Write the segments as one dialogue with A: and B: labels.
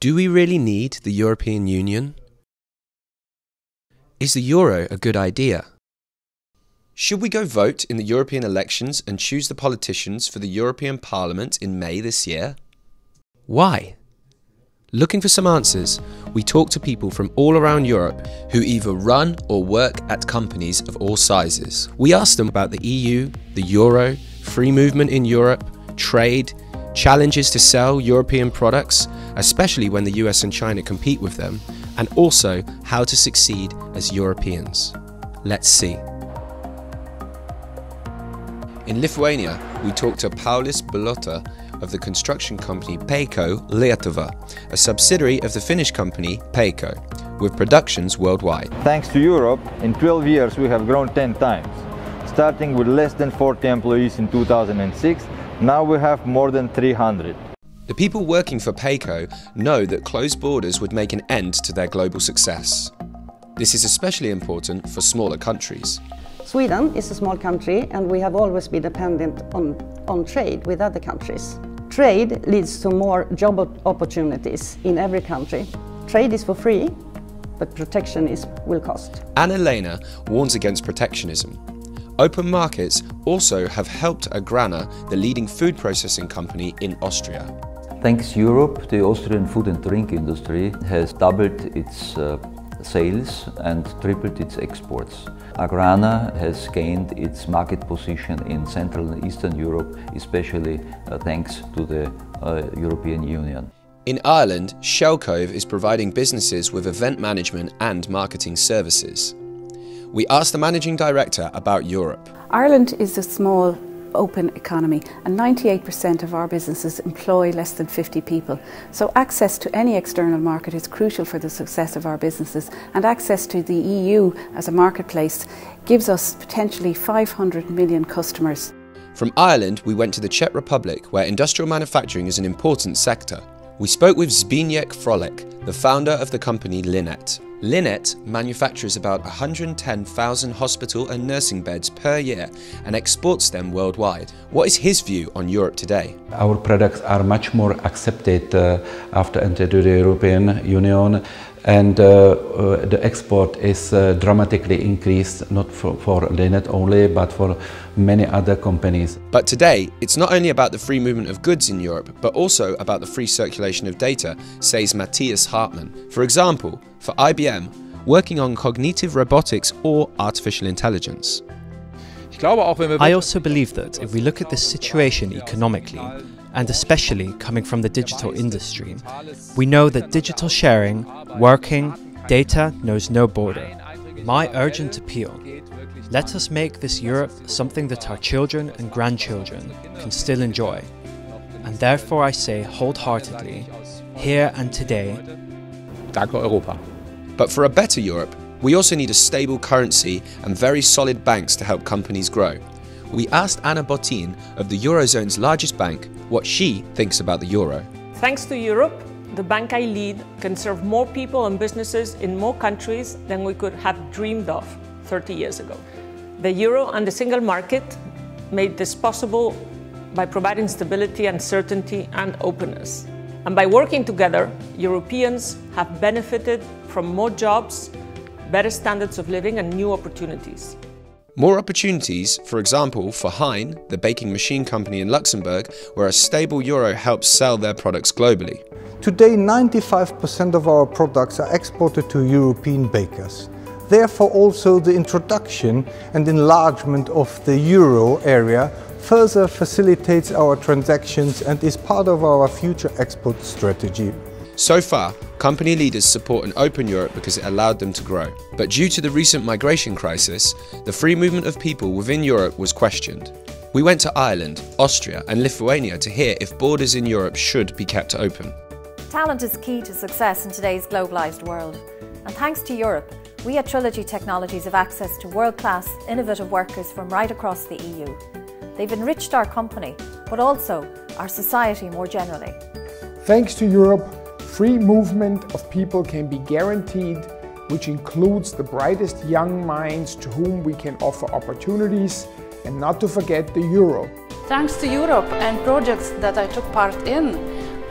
A: Do we really need the European Union? Is the euro a good idea? Should we go vote in the European elections and choose the politicians for the European Parliament in May this year? Why? Looking for some answers, we talk to people from all around Europe who either run or work at companies of all sizes. We ask them about the EU, the euro, free movement in Europe, trade, challenges to sell European products, especially when the US and China compete with them, and also how to succeed as Europeans. Let's see. In Lithuania, we talked to Paulius Balota of the construction company Peiko Lietuva, a subsidiary of the Finnish company Peiko, with productions worldwide.
B: Thanks to Europe, in 12 years we have grown 10 times. Starting with less than 40 employees in 2006, now we have more than 300.
A: The people working for Peiko know that closed borders would make an end to their global success. This is especially important for smaller countries.
C: Sweden is a small country and we have always been dependent on trade with other countries. Trade leads to more job opportunities in every country. Trade is for free, but protectionism will cost.
A: Anna-Lena warns against protectionism. Open markets also have helped Agrana, the leading food processing company in Austria.
D: Thanks to Europe, the Austrian food and drink industry has doubled its sales and tripled its exports. Agrana has gained its market position in Central and Eastern Europe, especially thanks to the European Union.
A: In Ireland, Shellcove is providing businesses with event management and marketing services. We asked the managing director about Europe.
E: Ireland is a small, open economy and 98% of our businesses employ less than 50 people. So access to any external market is crucial for the success of our businesses, and access to the EU as a marketplace gives us potentially 500 million customers.
A: From Ireland, we went to the Czech Republic, where industrial manufacturing is an important sector. We spoke with Zbigniew Frolek, the founder of the company Linet. Linet manufactures about 110,000 hospital and nursing beds per year and exports them worldwide. What is his view on Europe today?
F: Our products are much more accepted after entering the European Union, and the export is dramatically increased, not for Linet only, but for many other companies.
A: But today, it's not only about the free movement of goods in Europe, but also about the free circulation of data, says Matthias Hartmann. For example, for IBM, working on cognitive robotics or artificial intelligence.
G: I also believe that if we look at this situation economically, and especially coming from the digital industry, we know that digital sharing, working, data knows no border. My urgent appeal: let us make this Europe something that our children and grandchildren can still enjoy. And therefore I say wholeheartedly, here and today,
H: Danke Europa.
A: But for a better Europe, we also need a stable currency and very solid banks to help companies grow. We asked Anna Botin of the Eurozone's largest bank what she thinks about the euro.
I: Thanks to Europe, the bank I lead can serve more people and businesses in more countries than we could have dreamed of 30 years ago. The euro and the single market made this possible by providing stability and certainty and openness. And by working together, Europeans have benefited from more jobs, better standards of living and new opportunities.
A: More opportunities, for example, for Hein, the baking machine company in Luxembourg, where a stable euro helps sell their products globally.
J: Today, 95% of our products are exported to European bakers. Therefore, also the introduction and enlargement of the euro area further facilitates our transactions and is part of our future export strategy.
A: So far, company leaders support an open Europe because it allowed them to grow. But due to the recent migration crisis, the free movement of people within Europe was questioned. We went to Ireland, Austria and Lithuania to hear if borders in Europe should be kept open.
K: Talent is key to success in today's globalised world. And thanks to Europe, we at Trilogy Technologies have access to world-class, innovative workers from right across the EU. They've enriched our company, but also our society more generally.
H: Thanks to Europe, free movement of people can be guaranteed, which includes the brightest young minds to whom we can offer opportunities, and not to forget the euro.
L: Thanks to Europe and projects that I took part in,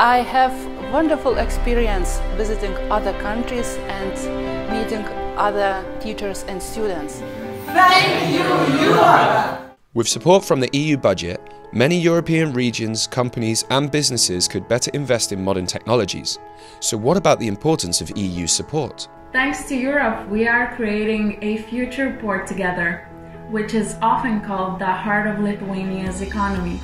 L: I have wonderful experience visiting other countries and meeting other teachers and students.
M: Thank you, Europe!
A: With support from the EU budget, many European regions, companies and businesses could better invest in modern technologies. So what about the importance of EU support?
N: Thanks to Europe, we are creating a future port together, which is often called the heart of Lithuania's economy.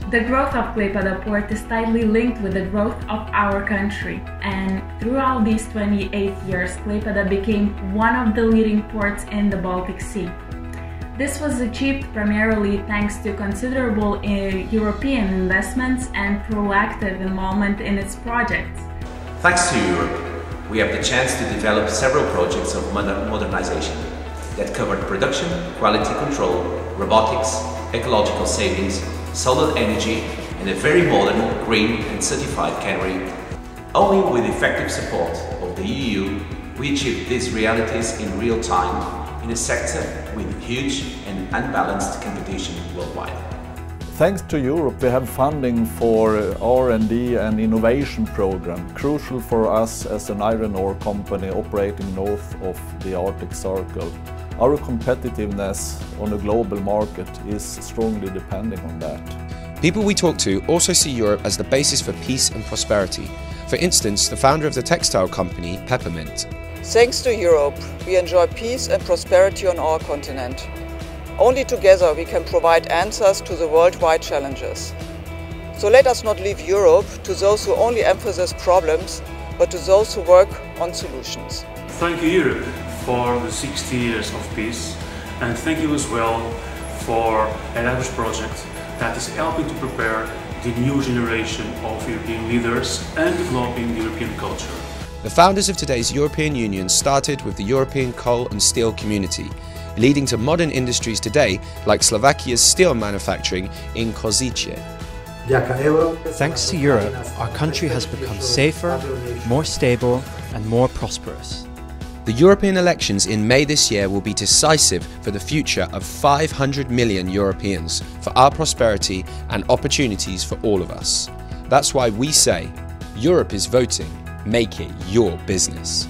N: The growth of Klaipėda port is tightly linked with the growth of our country, and throughout these 28 years, Klaipėda became one of the leading ports in the Baltic Sea. This was achieved primarily thanks to considerable European investments and proactive involvement in its projects.
O: Thanks to Europe, we have the chance to develop several projects of modernization that covered production, quality control, robotics, ecological savings, solar energy, and a very modern, green and certified cannery. Only with effective support of the EU, we achieved these realities in real time in a sector with huge and unbalanced competition worldwide.
P: Thanks to Europe, we have funding for R&D and innovation program, crucial for us as an iron ore company operating north of the Arctic Circle. Our competitiveness on a global market is strongly depending on that.
A: People we talk to also see Europe as the basis for peace and prosperity. For instance, the founder of the textile company, Peppermint.
Q: Thanks to Europe, we enjoy peace and prosperity on our continent. Only together we can provide answers to the worldwide challenges. So let us not leave Europe to those who only emphasize problems, but to those who work on solutions.
R: Thank you, Europe, for the 60 years of peace, and thank you as well for an Erasmus project that is helping to prepare the new generation of European leaders and developing the European culture.
A: The founders of today's European Union started with the European coal and steel community, leading to modern industries today like Slovakia's steel manufacturing in Korzyście.
G: Thanks to Europe, our country has become safer, more stable and more prosperous.
A: The European elections in May this year will be decisive for the future of 500 million Europeans, for our prosperity and opportunities for all of us. That's why we say, Europe is voting, make it your business.